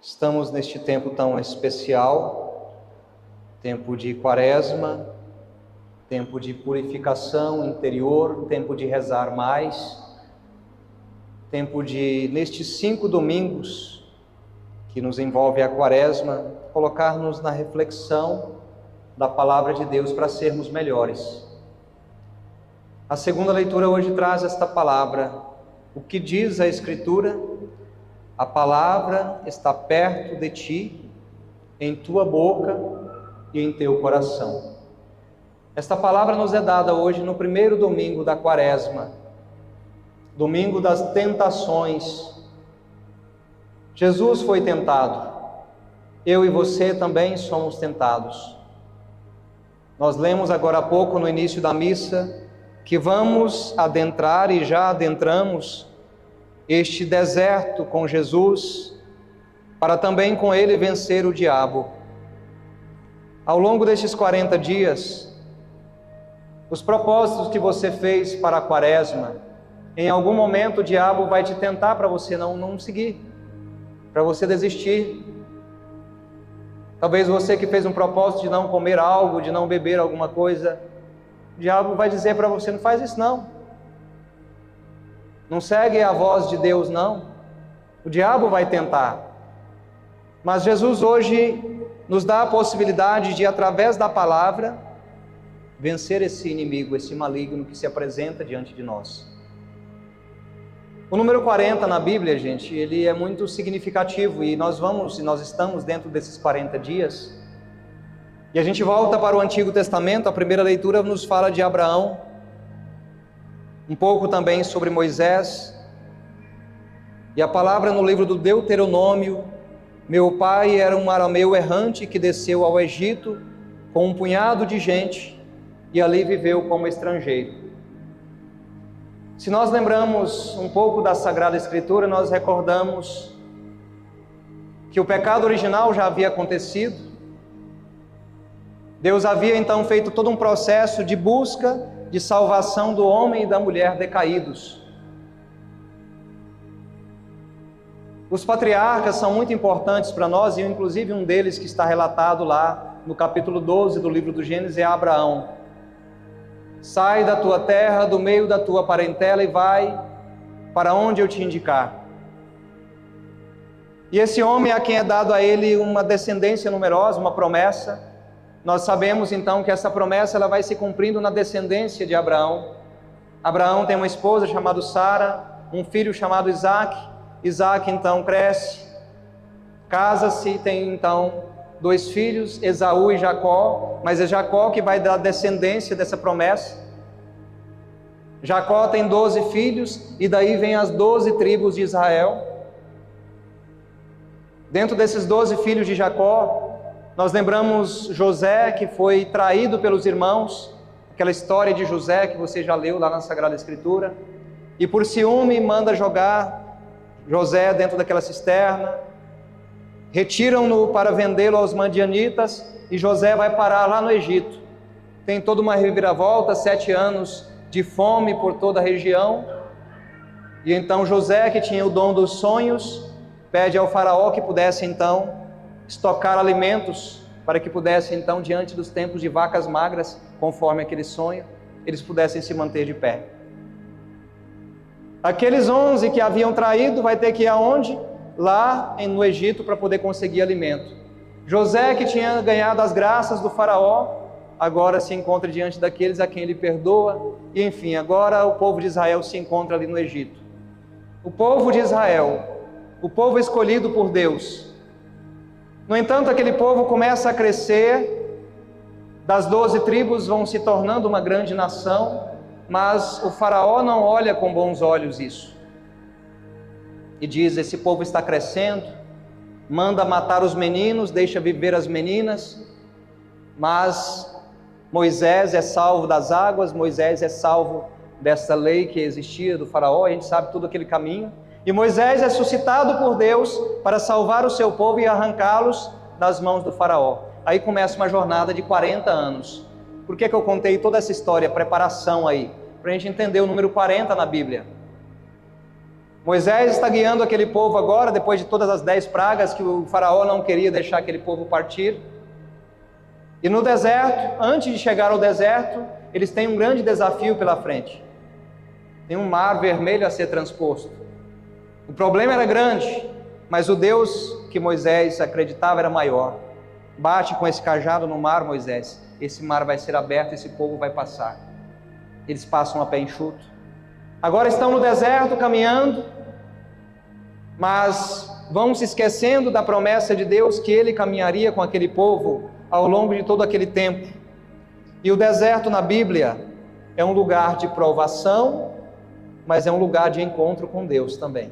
Estamos neste tempo tão especial, tempo de quaresma, tempo de purificação interior, tempo de rezar mais, tempo de, nestes 5 domingos que nos envolve a quaresma, colocar-nos na reflexão da palavra de Deus para sermos melhores. A segunda leitura hoje traz esta palavra. O que diz a Escritura? A palavra está perto de ti, em tua boca e em teu coração. Esta palavra nos é dada hoje no primeiro domingo da quaresma, domingo das tentações. Jesus foi tentado, eu e você também somos tentados. Nós lemos agora há pouco no início da missa que vamos adentrar e já adentramos este deserto com Jesus, para também com ele vencer o diabo. Ao longo destes 40 dias, os propósitos que você fez para a quaresma, em algum momento o diabo vai te tentar para você não seguir, para você desistir. Talvez você que fez um propósito de não comer algo, de não beber alguma coisa, o diabo vai dizer para você: não faz isso não. Não segue a voz de Deus, não. O diabo vai tentar. Mas Jesus hoje nos dá a possibilidade de, através da palavra, vencer esse inimigo, esse maligno que se apresenta diante de nós. O número 40 na Bíblia, gente, ele é muito significativo e nós estamos dentro desses 40 dias. E a gente volta para o Antigo Testamento. A primeira leitura nos fala de Abraão, um pouco também sobre Moisés, e a palavra no livro do Deuteronômio: meu pai era um arameu errante que desceu ao Egito com um punhado de gente e ali viveu como estrangeiro. Se nós lembramos um pouco da Sagrada Escritura, nós recordamos que o pecado original já havia acontecido. Deus havia então feito todo um processo de busca de salvação do homem e da mulher decaídos. Os patriarcas são muito importantes para nós, e inclusive um deles que está relatado lá no capítulo 12 do livro do Gênesis é Abraão. Sai da tua terra, do meio da tua parentela, e vai para onde eu te indicar. E esse homem, a quem é dado a ele uma descendência numerosa, uma promessa. Nós sabemos então que essa promessa ela vai se cumprindo na descendência de Abraão. Abraão tem uma esposa chamada Sara, um filho chamado Isaac. Isaac então cresce, casa-se, tem então 2 filhos, Esaú e Jacó, mas é Jacó que vai dar descendência dessa promessa. Jacó tem 12 filhos e daí vem as 12 tribos de Israel. Dentro desses 12 filhos de Jacó, nós lembramos José, que foi traído pelos irmãos, aquela história de José que você já leu lá na Sagrada Escritura, e por ciúme manda jogar José dentro daquela cisterna, retiram-no para vendê-lo aos madianitas, e José vai parar lá no Egito. Tem toda uma reviravolta, 7 anos de fome por toda a região, e então José, que tinha o dom dos sonhos, pede ao faraó que pudesse então estocar alimentos, para que pudessem então, diante dos tempos de vacas magras, conforme aquele sonho, eles pudessem se manter de pé. Aqueles 11 que haviam traído vai ter que ir aonde? Lá no Egito, para poder conseguir alimento. José, que tinha ganhado as graças do faraó, agora se encontra diante daqueles a quem ele perdoa, e enfim, agora o povo de Israel se encontra ali no Egito. O povo de Israel, o povo escolhido por Deus. No entanto, aquele povo começa a crescer, das 12 tribos vão se tornando uma grande nação, mas o faraó não olha com bons olhos isso. E diz: esse povo está crescendo, manda matar os meninos, deixa viver as meninas, mas Moisés é salvo das águas, Moisés é salvo dessa lei que existia do faraó, a gente sabe todo aquele caminho. E Moisés é suscitado por Deus para salvar o seu povo e arrancá-los das mãos do faraó. Aí começa uma jornada de 40 anos. Por que eu contei toda essa história, preparação aí? Para a gente entender o número 40 na Bíblia. Moisés está guiando aquele povo agora, depois de todas as 10 pragas que o faraó não queria deixar aquele povo partir. E no deserto, antes de chegar ao deserto, eles têm um grande desafio pela frente. Tem um mar vermelho a ser transposto. O problema era grande, mas o Deus que Moisés acreditava era maior. Bate com esse cajado no mar, Moisés. Esse mar vai ser aberto, esse povo vai passar. Eles passam a pé enxuto. Agora estão no deserto caminhando, mas vão se esquecendo da promessa de Deus que Ele caminharia com aquele povo ao longo de todo aquele tempo. E o deserto na Bíblia é um lugar de provação, mas é um lugar de encontro com Deus também.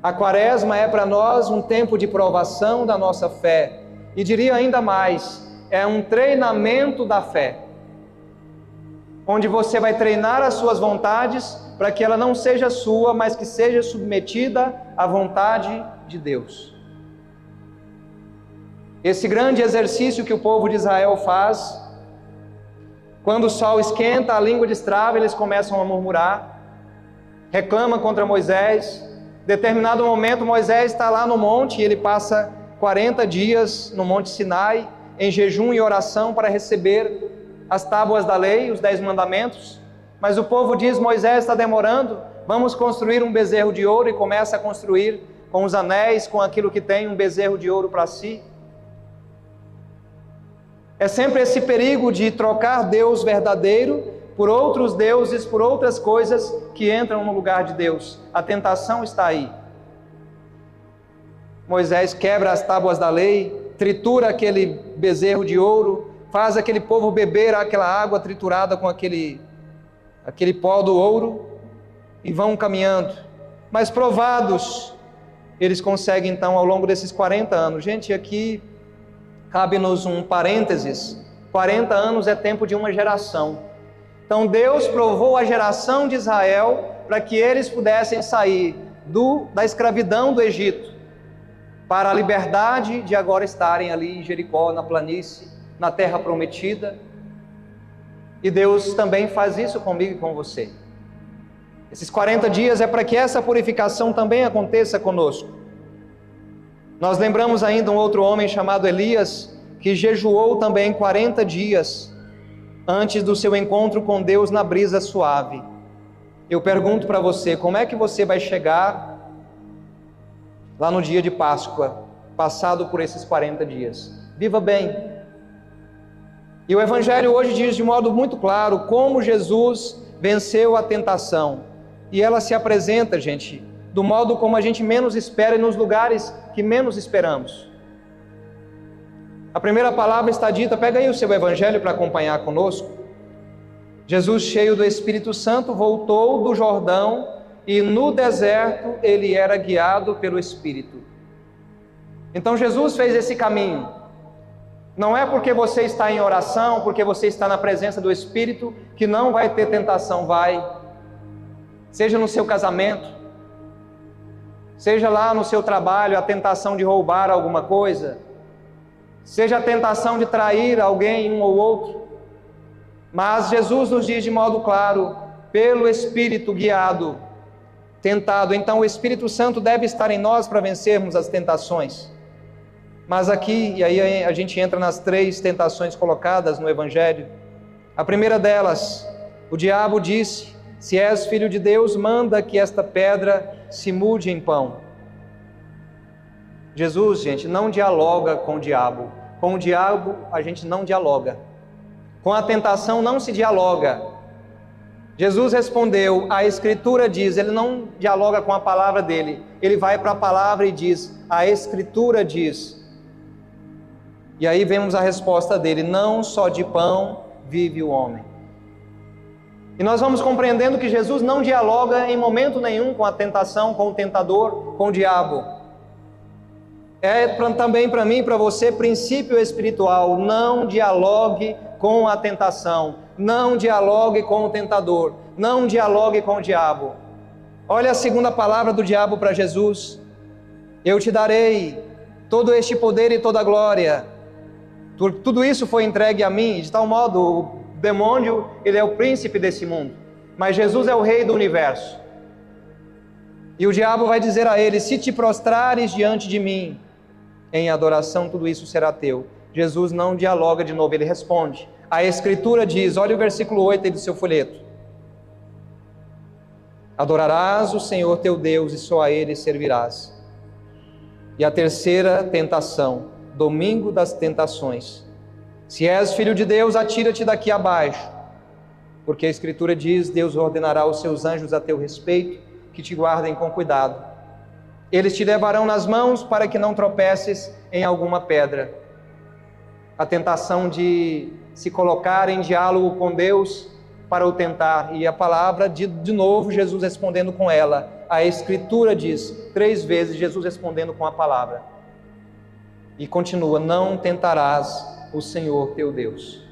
A quaresma é para nós um tempo de provação da nossa fé, e diria ainda mais, é um treinamento da fé, onde você vai treinar as suas vontades para que ela não seja sua, mas que seja submetida à vontade de Deus. Esse grande exercício que o povo de Israel faz, quando o sol esquenta, a língua destrava, eles começam a murmurar, reclamam contra Moisés. Em determinado momento, Moisés está lá no monte, e ele passa 40 dias no Monte Sinai, em jejum e oração para receber as tábuas da lei, os 10 mandamentos, mas o povo diz: Moisés está demorando, vamos construir um bezerro de ouro, e começa a construir com os anéis, com aquilo que tem, um bezerro de ouro para si. É sempre esse perigo de trocar Deus verdadeiro por outros deuses, por outras coisas que entram no lugar de Deus. A tentação está aí. Moisés quebra as tábuas da lei, tritura aquele bezerro de ouro, faz aquele povo beber aquela água triturada com aquele pó do ouro, e vão caminhando. Mas provados, eles conseguem então ao longo desses 40 anos. Gente, aqui cabe-nos um parênteses. 40 anos é tempo de uma geração. Então Deus provou a geração de Israel para que eles pudessem sair da escravidão do Egito para a liberdade de agora estarem ali em Jericó, na planície, na terra prometida. E Deus também faz isso comigo e com você. Esses 40 dias é para que essa purificação também aconteça conosco. Nós lembramos ainda um outro homem chamado Elias, que jejuou também 40 dias antes do seu encontro com Deus na brisa suave. Eu pergunto para você, como é que você vai chegar lá no dia de Páscoa, passado por esses 40 dias? Viva bem. E o Evangelho hoje diz de modo muito claro como Jesus venceu a tentação. E ela se apresenta, gente, do modo como a gente menos espera e nos lugares que menos esperamos. A primeira palavra está dita, pega aí o seu Evangelho para acompanhar conosco. Jesus, cheio do Espírito Santo, voltou do Jordão e no deserto ele era guiado pelo Espírito. Então Jesus fez esse caminho. Não é porque você está em oração, porque você está na presença do Espírito, que não vai ter tentação, vai. Seja no seu casamento, seja lá no seu trabalho, a tentação de roubar alguma coisa, seja a tentação de trair alguém, um ou outro. Mas Jesus nos diz de modo claro, pelo Espírito guiado, tentado. Então o Espírito Santo deve estar em nós para vencermos as tentações. Mas aqui, e aí a gente entra nas 3 tentações colocadas no Evangelho. A primeira delas, o diabo disse: se és filho de Deus, manda que esta pedra se mude em pão. Jesus, gente, não dialoga com o diabo. Com o diabo a gente não dialoga. Com a tentação não se dialoga. Jesus respondeu, a Escritura diz, ele não dialoga com a palavra dele. Ele vai para a palavra e diz, a Escritura diz. E aí vemos a resposta dele, não só de pão vive o homem. E nós vamos compreendendo que Jesus não dialoga em momento nenhum com a tentação, com o tentador, com o diabo. É também para mim e para você princípio espiritual, não dialogue com a tentação, não dialogue com o tentador, não dialogue com o diabo. Olha a segunda palavra do diabo para Jesus, eu te darei todo este poder e toda a glória, tudo isso foi entregue a mim, de tal modo o demônio, ele é o príncipe desse mundo, mas Jesus é o rei do universo. E o diabo vai dizer a ele: se te prostrares diante de mim em adoração, tudo isso será teu. Jesus não dialoga de novo, ele responde. A Escritura diz, olha o versículo 8 aí do seu folheto: adorarás o Senhor teu Deus e só a Ele servirás. E a terceira tentação, domingo das tentações: se és filho de Deus, atira-te daqui abaixo, porque a Escritura diz, Deus ordenará os seus anjos a teu respeito, que te guardem com cuidado. Eles te levarão nas mãos para que não tropeces em alguma pedra. A tentação de se colocar em diálogo com Deus para o tentar. E a palavra, de novo, Jesus respondendo com ela. A Escritura diz, 3 vezes Jesus respondendo com a palavra. E continua: não tentarás o Senhor teu Deus.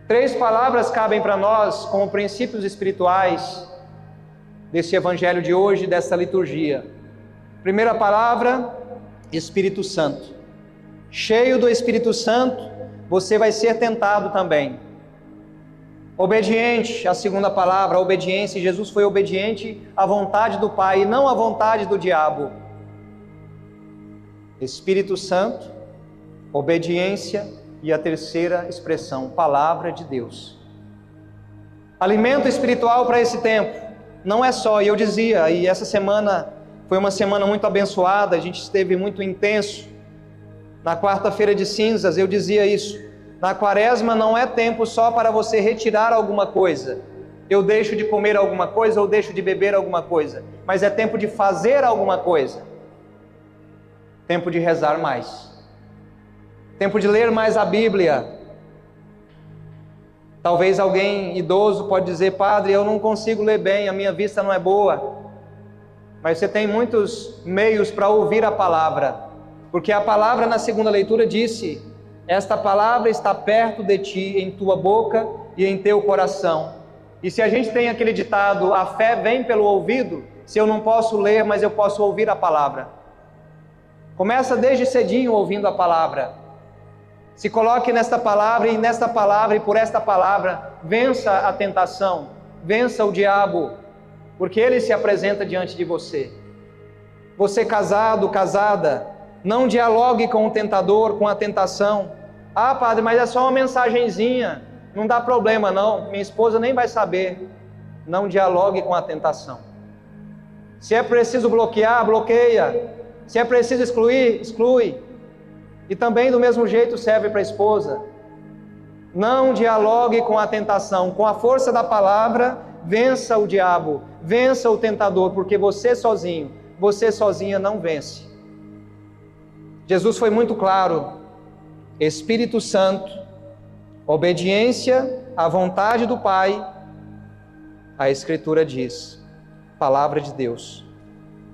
3 palavras cabem para nós como princípios espirituais desse evangelho de hoje, dessa liturgia. Primeira palavra, Espírito Santo. Cheio do Espírito Santo, você vai ser tentado também. Obediente, a segunda palavra, obediência. Jesus foi obediente à vontade do Pai e não à vontade do diabo. Espírito Santo, obediência e a terceira expressão, palavra de Deus. Alimento espiritual para esse tempo. Não é só, e eu dizia, e essa semana foi uma semana muito abençoada, a gente esteve muito intenso. Na quarta-feira de cinzas eu dizia isso: na quaresma não é tempo só para você retirar alguma coisa, eu deixo de comer alguma coisa ou deixo de beber alguma coisa, mas é tempo de fazer alguma coisa, tempo de rezar mais, tempo de ler mais a Bíblia. Talvez alguém idoso pode dizer: padre, eu não consigo ler bem, a minha vista não é boa. Mas você tem muitos meios para ouvir a palavra, porque a palavra na segunda leitura disse: esta palavra está perto de ti, em tua boca e em teu coração. E se a gente tem aquele ditado, a fé vem pelo ouvido, se eu não posso ler, mas eu posso ouvir a palavra. Começa desde cedinho ouvindo a palavra. Se coloque nesta palavra e por esta palavra, vença a tentação, vença o diabo, porque ele se apresenta diante de você. Você casado, casada, não dialogue com o tentador, com a tentação. Ah, padre, mas é só uma mensagenzinha, não dá problema não, minha esposa nem vai saber. Não dialogue com a tentação. Se é preciso bloquear, bloqueia. Se é preciso excluir, exclui. E também do mesmo jeito serve para a esposa. Não dialogue com a tentação. Com a força da palavra, vença o diabo, vença o tentador, porque você sozinho, você sozinha não vence. Jesus foi muito claro: Espírito Santo, obediência à vontade do Pai. A Escritura diz, palavra de Deus.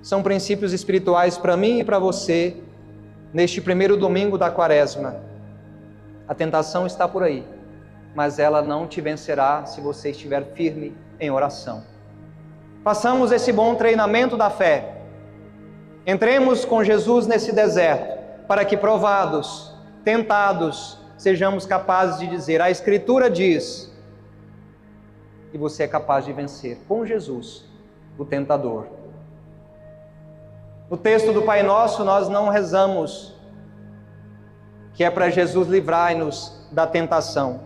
São princípios espirituais para mim e para você, neste primeiro domingo da quaresma. A tentação está por aí, mas ela não te vencerá se você estiver firme em oração. Façamos esse bom treinamento da fé. Entremos com Jesus nesse deserto, para que provados, tentados, sejamos capazes de dizer: a Escritura diz, e você é capaz de vencer com Jesus, o tentador. No texto do Pai Nosso, nós não rezamos que é para Jesus livrai-nos da tentação.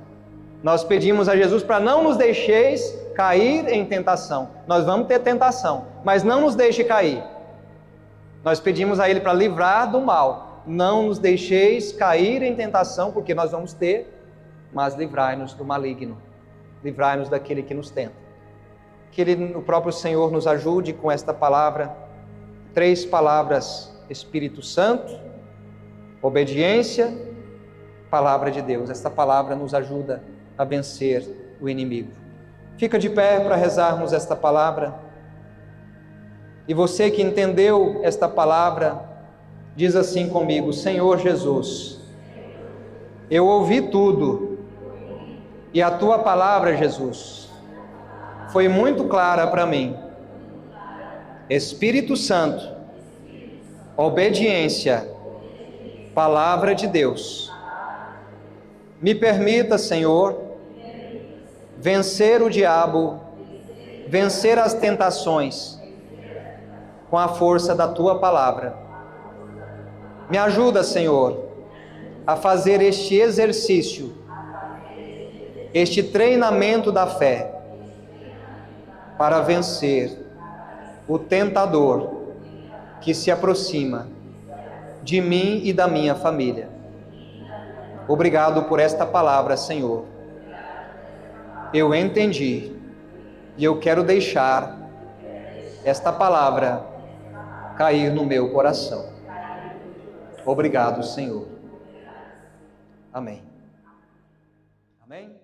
Nós pedimos a Jesus para não nos deixeis cair em tentação. Nós vamos ter tentação, mas não nos deixe cair. Nós pedimos a Ele para livrar do mal. Não nos deixeis cair em tentação, porque nós vamos ter, mas livrai-nos do maligno. Livrai-nos daquele que nos tenta. Que Ele, o próprio Senhor, nos ajude com esta palavra. 3 palavras: Espírito Santo, obediência, palavra de Deus. Esta palavra nos ajuda a vencer o inimigo. Fica de pé para rezarmos esta palavra. E você que entendeu esta palavra, diz assim comigo: Senhor Jesus, eu ouvi tudo, e a tua palavra, Jesus, foi muito clara para mim. Espírito Santo, obediência, palavra de Deus. Me permita, Senhor, vencer o diabo, vencer as tentações, com a força da tua palavra. Me ajuda, Senhor, a fazer este exercício, este treinamento da fé, para vencer o tentador que se aproxima de mim e da minha família. Obrigado por esta palavra, Senhor. Eu entendi e eu quero deixar esta palavra cair no meu coração. Obrigado, Senhor. Amém. Amém.